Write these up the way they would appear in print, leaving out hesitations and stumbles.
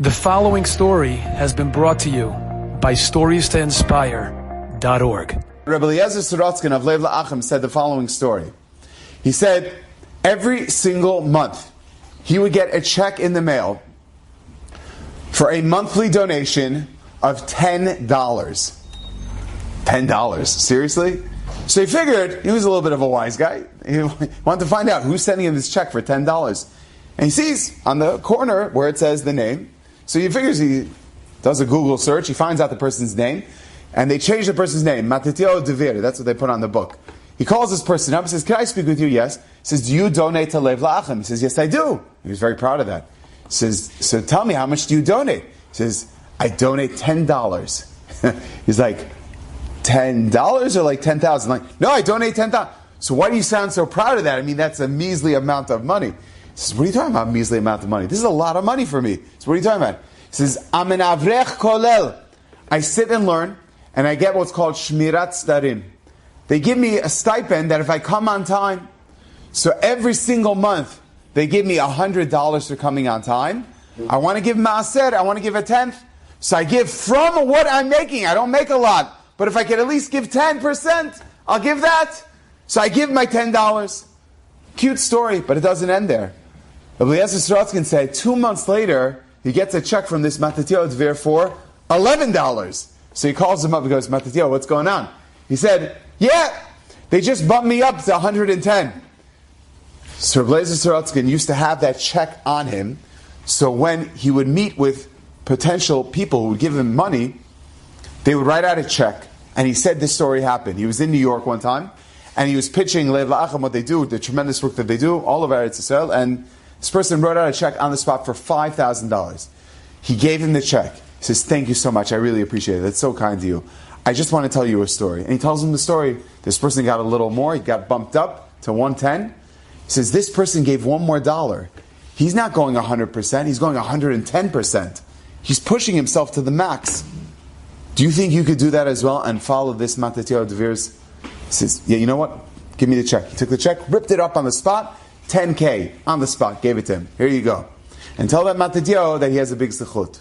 The following story has been brought to you by StoriesToInspire.org. Rabbi Eliezer Sorotzkin of Lev La'achim said the following story. He said every single month he would get a check in the mail for a monthly donation of $10. $10. Seriously? So he figured, he was a little bit of a wise guy. He wanted to find out who's sending him this check for $10. And he sees on the corner where it says the name. So he figures, he does a Google search, he finds out the person's name, and they change the person's name, Matitio Devir, that's what they put on the book. He calls this person up and says, "Can I speak with you?" "Yes." He says, "Do you donate to Lev La'achim?" He says, "Yes, I do." He was very proud of that. He says, "So tell me, how much do you donate?" He says, "I donate $10. He's like, $10 or like 10,000? Like, "No, I donate 10,000. "So why do you sound so proud of that? I mean, that's a measly amount of money." He says, "What are you talking about, measly amount of money? This is a lot of money for me." So what are you talking about? He says, "I'm an avrech kolel. I sit and learn, and I get what's called shmirat starim. They give me a stipend that if I come on time, so every single month, they give me $100 for coming on time. I want to give maaser, I want to give a tenth. So I give from what I'm making. I don't make a lot, but if I can at least give 10%, I'll give that. So I give my $10. Cute story, but it doesn't end there. Rabbi Eliezer Sorotzkin said 2 months later, he gets a check from this Matitio Dvir for $11. So he calls him up and goes, "Matitio, what's going on?" He said, "Yeah, they just bumped me up to 110. So Rabbi Eliezer Sorotzkin used to have that check on him, so when he would meet with potential people who would give him money, they would write out a check, and he said this story happened. He was in New York one time, and he was pitching Lev La'achim, what they do, the tremendous work that they do, all over Eretz Yisrael, and this person wrote out a check on the spot for $5,000. He gave him the check. He says, "Thank you so much. I really appreciate it. That's so kind to you. I just want to tell you a story." And he tells him the story. This person got a little more. He got bumped up to 110. He says, "This person gave one more dollar. He's not going 100%. He's going 110%. He's pushing himself to the max. Do you think you could do that as well and follow this Matitio Dvir's?" He says, "Yeah, you know what? Give me the check." He took the check, ripped it up on the spot, 10K on the spot, gave it to him. "Here you go. And tell that Matitio that he has a big zechut."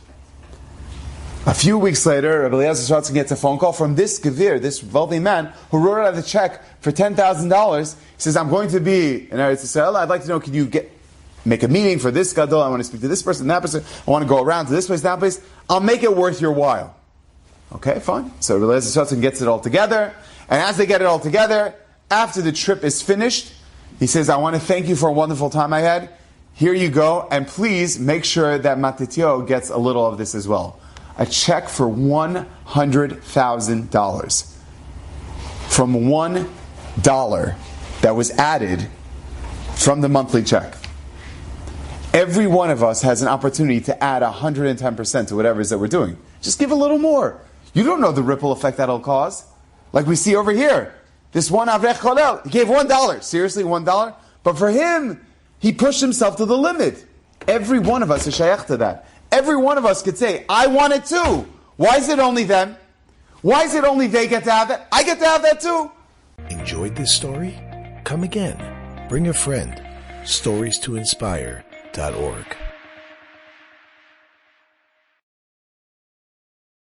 A few weeks later, Rabbi Eliezer Sorotzkin gets a phone call from this gevir, this wealthy man, who wrote out the check for $10,000. He says, "I'm going to be in Eretz Yisrael. I'd like to know, can you make a meeting for this gadol? I want to speak to this person, that person. I want to go around to this place, that place. I'll make it worth your while." Okay, fine. So Rabbi Eliezer Sorotzkin gets it all together. And as they get it all together, after the trip is finished, he says, "I want to thank you for a wonderful time I had. Here you go, and please make sure that Matitio gets a little of this as well." A check for $100,000 from $1 that was added from the monthly check. Every one of us has an opportunity to add 110% to whatever it is that we're doing. Just give a little more. You don't know the ripple effect that'll cause. Like we see over here. This one Avrech Kolel, he gave $1. Seriously, $1? But for him, he pushed himself to the limit. Every one of us is shaykh to that. Every one of us could say, "I want it too." Why is it only them? Why is it only they get to have that? I get to have that too. Enjoyed this story? Come again. Bring a friend. StoriesToInspire.org